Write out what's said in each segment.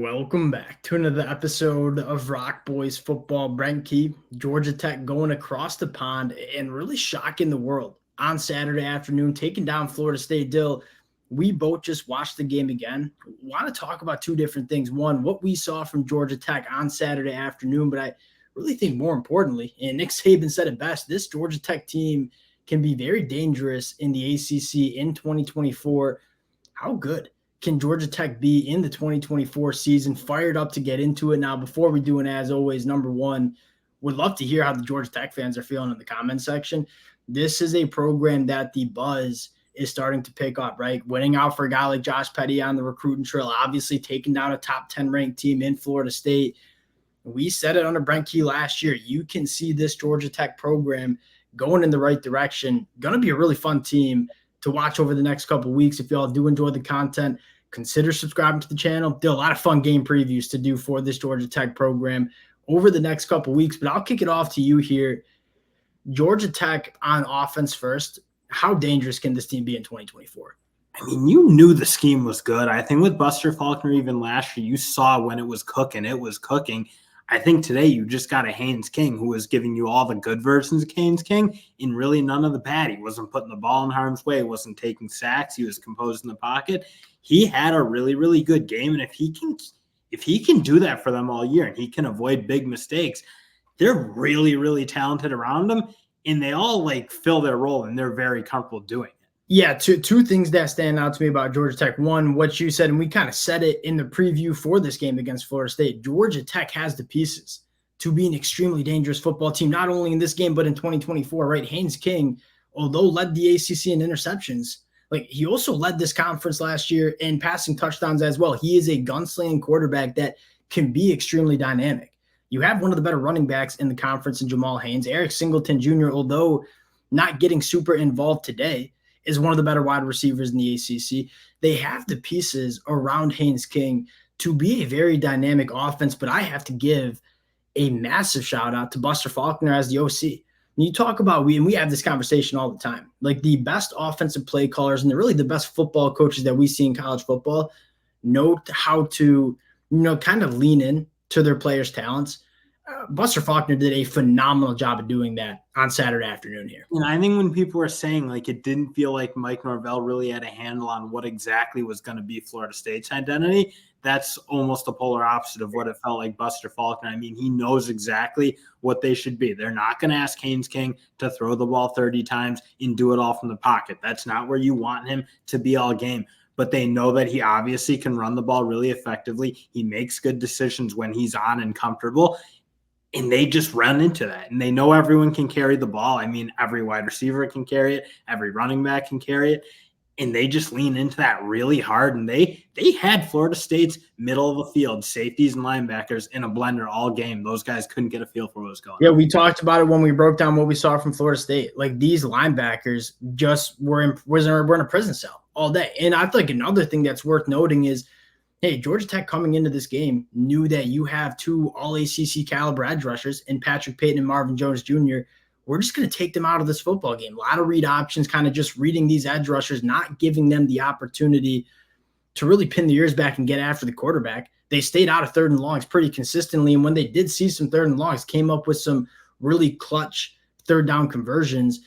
Welcome back to another episode of Rock Boys Football. Brent Key, Georgia Tech going across the pond and really shocking the world on Saturday afternoon, taking down Florida State. Dill, we both just watched the game again. Want to talk about two different things. One, what we saw from Georgia Tech on Saturday afternoon, but I really think more importantly, and Nick Saban said it best, this Georgia Tech team can be very dangerous in the ACC in 2024. How good can Georgia Tech be in the 2024 season? Fired up to get into it. Now, before we do, and as always, number one, would love to hear how the Georgia Tech fans are feeling in the comment section. This is a program that the buzz is starting to pick up, right? Winning out for a guy like Josh Petty on the recruiting trail, obviously taking down a top 10 ranked team in Florida State. We said it under Brent Key last year. You can see this Georgia Tech program going in the right direction. Going to be a really fun team to watch over the next couple of weeks. If y'all do enjoy the content, consider subscribing to the channel. There are a lot of fun game previews to do for this Georgia Tech program over the next couple of weeks, but I'll kick it off to you here. Georgia Tech on offense first. How dangerous can this team be in 2024? I mean, you knew the scheme was good. I think with Buster Faulkner, even last year, you saw when it was cooking, it was cooking. I think today you just got a Haynes King who was giving you all the good versions of Haynes King and really none of the bad. He wasn't putting the ball in harm's way, wasn't taking sacks. He was composed in the pocket. He had a really, really good game. And if he can do that for them all year and he can avoid big mistakes, they're really, really talented around him. And they all fill their role and they're very comfortable doing it. Yeah, two things that stand out to me about Georgia Tech. One, what you said, and we kind of said it in the preview for this game against Florida State. Georgia Tech has the pieces to be an extremely dangerous football team, not only in this game, but in 2024, right? Haynes King, although led the ACC in interceptions, he also led this conference last year in passing touchdowns as well. He is a gunslinging quarterback that can be extremely dynamic. You have one of the better running backs in the conference in Jamal Haynes. Eric Singleton Jr., although not getting super involved today, is one of the better wide receivers in the ACC. They have the pieces around Haynes King to be a very dynamic offense, but I have to give a massive shout out to Buster Faulkner as the OC. When you talk about, we have this conversation all the time, the best offensive play callers and really the best football coaches that we see in college football know how to, kind of lean in to their players' talents. Buster Faulkner did a phenomenal job of doing that on Saturday afternoon here. And I think when people were saying it didn't feel like Mike Norvell really had a handle on what exactly was going to be Florida State's identity, that's almost the polar opposite of what it felt like Buster Faulkner. I mean, he knows exactly what they should be. They're not going to ask Haynes King to throw the ball 30 times and do it all from the pocket. That's not where you want him to be all game. But they know that he obviously can run the ball really effectively. He makes good decisions when he's on and comfortable. And they just run into that. And they know everyone can carry the ball. I mean, every wide receiver can carry it. Every running back can carry it. And they just lean into that really hard. And they had Florida State's middle of the field, safeties and linebackers in a blender all game. Those guys couldn't get a feel for what was going on. Yeah, we talked about it when we broke down what we saw from Florida State. These linebackers just were in a prison cell all day. And I think another thing that's worth noting is, hey, Georgia Tech coming into this game knew that you have two all-ACC caliber edge rushers in Patrick Payton and Marvin Jones Jr. We're just going to take them out of this football game. A lot of read options, kind of just reading these edge rushers, not giving them the opportunity to really pin the ears back and get after the quarterback. They stayed out of third and longs pretty consistently, and when they did see some third and longs, came up with some really clutch third down conversions.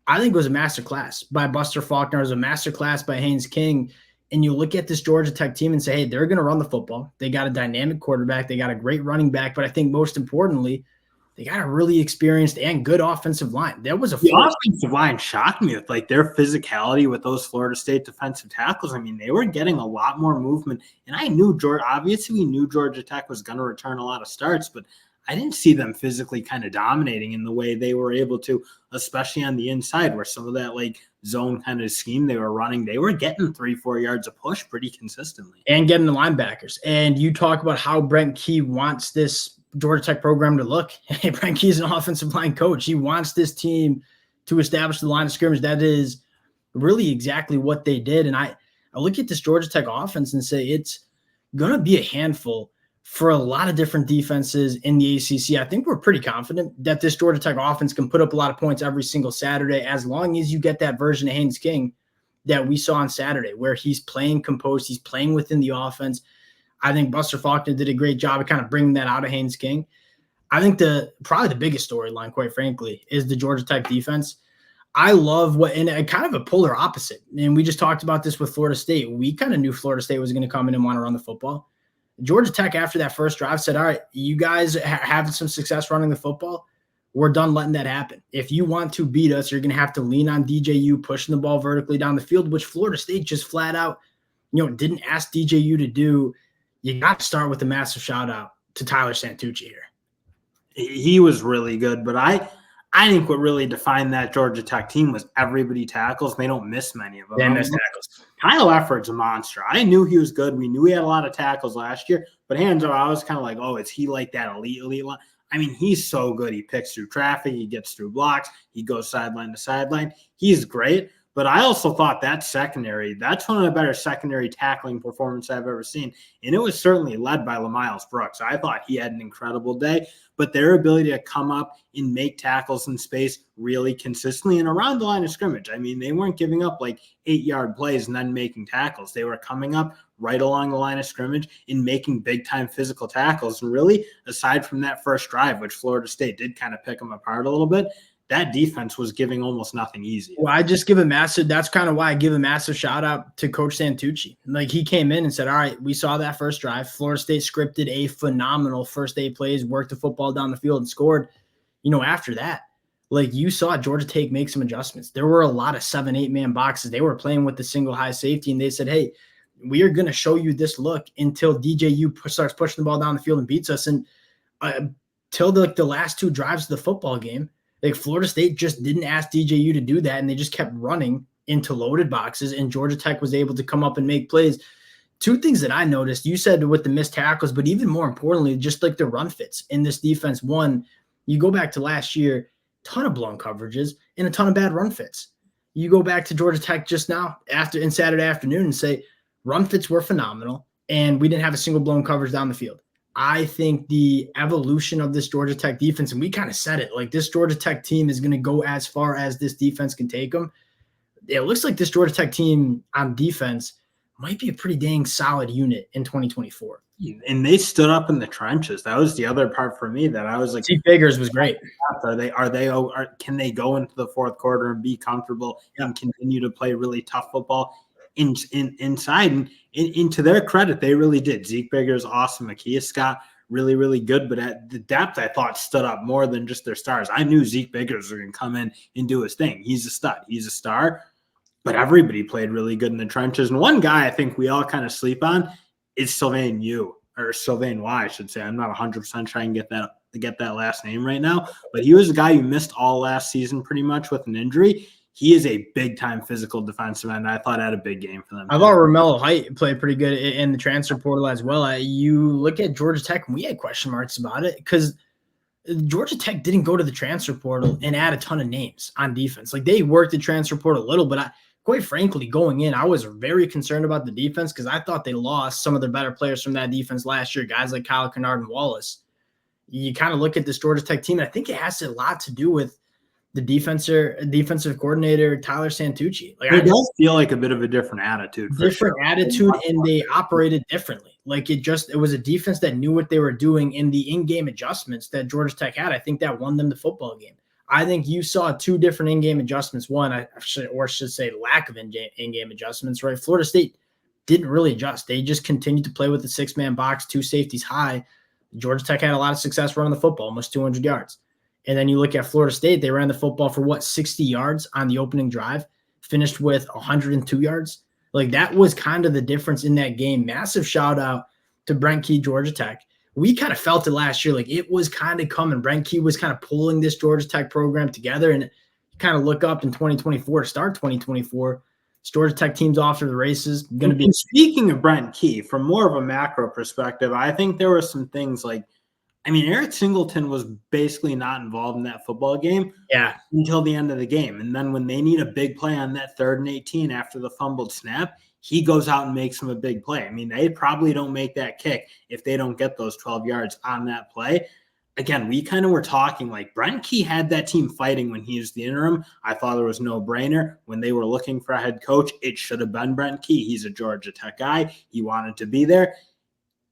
I think it was a masterclass by Buster Faulkner. It was a masterclass by Haynes King. And you look at this Georgia Tech team and say, hey, they're going to run the football. They got a dynamic quarterback. They got a great running back. But I think most importantly, they got a really experienced and good offensive line. There was the offensive line shocked me with their physicality with those Florida State defensive tackles. I mean, they were getting a lot more movement. And I knew obviously we knew Georgia Tech was going to return a lot of starts, but I didn't see them physically kind of dominating in the way they were able to, especially on the inside where some of that zone kind of scheme they were running, they were getting 3-4 yards of push pretty consistently. And getting the linebackers. And you talk about how Brent Key wants this Georgia Tech program to look. Hey, Brent Key is an offensive line coach. He wants this team to establish the line of scrimmage. That is really exactly what they did. And I look at this Georgia Tech offense and say it's going to be a handful for a lot of different defenses in the ACC. I think we're pretty confident that this Georgia Tech offense can put up a lot of points every single Saturday, as long as you get that version of Haynes King that we saw on Saturday, where he's playing composed, he's playing within the offense. I think Buster Faulkner did a great job of kind of bringing that out of Haynes King. I think probably the biggest storyline, quite frankly, is the Georgia Tech defense. I love and kind of a polar opposite. And we just talked about this with Florida State. We kind of knew Florida State was going to come in and want to run the football. Georgia Tech, after that first drive, said, all right, you guys having some success running the football. We're done letting that happen. If you want to beat us, you're going to have to lean on DJU pushing the ball vertically down the field, which Florida State just flat out, didn't ask DJU to do. You got to start with a massive shout out to Tyler Santucci here. He was really good, but I think what really defined that Georgia Tech team was everybody tackles. They don't miss many of them. They miss tackles. Kyle Effort's a monster. I knew he was good. We knew he had a lot of tackles last year, but hands up, I was kind of like, oh, is he like that elite line? I mean, he's so good. He picks through traffic. He gets through blocks. He goes sideline to sideline. He's great. But I also thought that secondary, that's one of the better secondary tackling performances I've ever seen. And it was certainly led by LaMiles Brooks. I thought he had an incredible day. But their ability to come up and make tackles in space really consistently and around the line of scrimmage. I mean, they weren't giving up like 8-yard plays and then making tackles. They were coming up right along the line of scrimmage and making big-time physical tackles. And really, aside from that first drive, which Florida State did kind of pick them apart a little bit, that defense was giving almost nothing easy. Well, I just give a massive – that's kind of why I give a massive shout-out to Coach Santucci. Like, he came in and said, all right, we saw that first drive. Florida State scripted a phenomenal first 8 plays, worked the football down the field and scored. After that, like, you saw Georgia Tech make some adjustments. There were a lot of 7, 8-man boxes. They were playing with the single high safety, and they said, hey, we are going to show you this look until DJU starts pushing the ball down the field and beats us. And till the last 2 drives of the football game, like, Florida State just didn't ask DJU to do that, and they just kept running into loaded boxes, and Georgia Tech was able to come up and make plays. 2 things that I noticed, you said with the missed tackles, but even more importantly, just like the run fits in this defense. One, you go back to last year, ton of blown coverages and a ton of bad run fits. You go back to Georgia Tech just now in Saturday afternoon and say run fits were phenomenal, and we didn't have a single blown coverage down the field. I think the evolution of this Georgia Tech defense, and we kind of said it, like, this Georgia Tech team is going to go as far as this defense can take them. It looks like this Georgia Tech team on defense might be a pretty dang solid unit in 2024. And they stood up in the trenches. That was the other part for me that I was like, Steve Biggers was great. Can they go into the fourth quarter and be comfortable and continue to play really tough football inside? And to their credit, they really did. Zeke Biggers, awesome. Makia Scott, really, really good. But at the depth, I thought stood up more than just their stars. I knew Zeke Biggers was going to come in and do his thing. He's a stud. He's a star. But everybody played really good in the trenches. And one guy I think we all kind of sleep on is Sylvain Y, I should say. I'm not 100% trying to get that last name right now. But he was a guy who missed all last season pretty much with an injury. He is a big-time physical defensive end. I thought had a big game for them. I thought Romello Height played pretty good in the transfer portal as well. You look at Georgia Tech, and we had question marks about it because Georgia Tech didn't go to the transfer portal and add a ton of names on defense. Like, they worked the transfer portal a little, but quite frankly, going in, I was very concerned about the defense because I thought they lost some of their better players from that defense last year, guys like Kyle Kennard and Wallace. You kind of look at this Georgia Tech team, and I think it has a lot to do with the defensive coordinator, Tyler Santucci. Like, it does feel like a bit of a different attitude. And they operated differently. Like, it was a defense that knew what they were doing, in the in-game adjustments that Georgia Tech had. I think that won them the football game. I think you saw 2 different in-game adjustments. One, I should say lack of in-game adjustments, right? Florida State didn't really adjust. They just continued to play with the 6-man box, 2 safeties high. Georgia Tech had a lot of success running the football, almost 200 yards. And then you look at Florida State, they ran the football for 60 yards on the opening drive, finished with 102 yards. Like, that was kind of the difference in that game. Massive shout out to Brent Key, Georgia Tech. We kind of felt it last year. Like, it was kind of coming. Brent Key was kind of pulling this Georgia Tech program together, and you kind of look up in 2024, start 2024, Georgia Tech team's off to the races. Going to be. Speaking of Brent Key, from more of a macro perspective, I think there were some things like, Eric Singleton was basically not involved in that football game until the end of the game. And then when they need a big play on that 3rd and 18 after the fumbled snap, he goes out and makes them a big play. They probably don't make that kick if they don't get those 12 yards on that play. Again, we kind of were talking like Brent Key had that team fighting when he was the interim. I thought there was no brainer. When they were looking for a head coach, it should have been Brent Key. He's a Georgia Tech guy. He wanted to be there.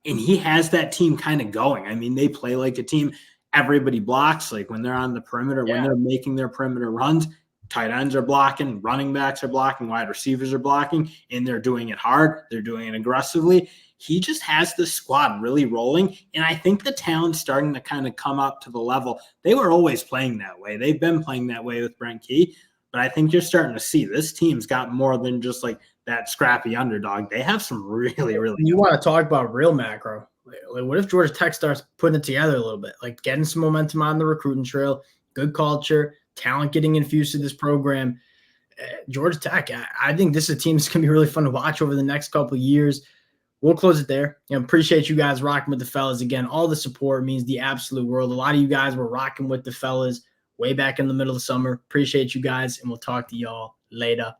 And he has that team kind of going. I mean, they play like a team. Everybody blocks. Like when they're on the perimeter, when they're making their perimeter runs, tight ends are blocking, running backs are blocking, wide receivers are blocking, and they're doing it hard. They're doing it aggressively. He just has the squad really rolling. And I think the talent's starting to kind of come up to the level. They were always playing that way. They've been playing that way with Brent Key. But I think you're starting to see this team's got more than just like that scrappy underdog. They have some really, really You want to talk about real macro. Like, what if Georgia Tech starts putting it together a little bit, like getting some momentum on the recruiting trail, good culture, talent getting infused to this program? Georgia Tech, I think this is a team that's going to be really fun to watch over the next couple of years. We'll close it there. Appreciate you guys rocking with the fellas again. All the support means the absolute world. A lot of you guys were rocking with the fellas way back in the middle of the summer. Appreciate you guys, and we'll talk to y'all later.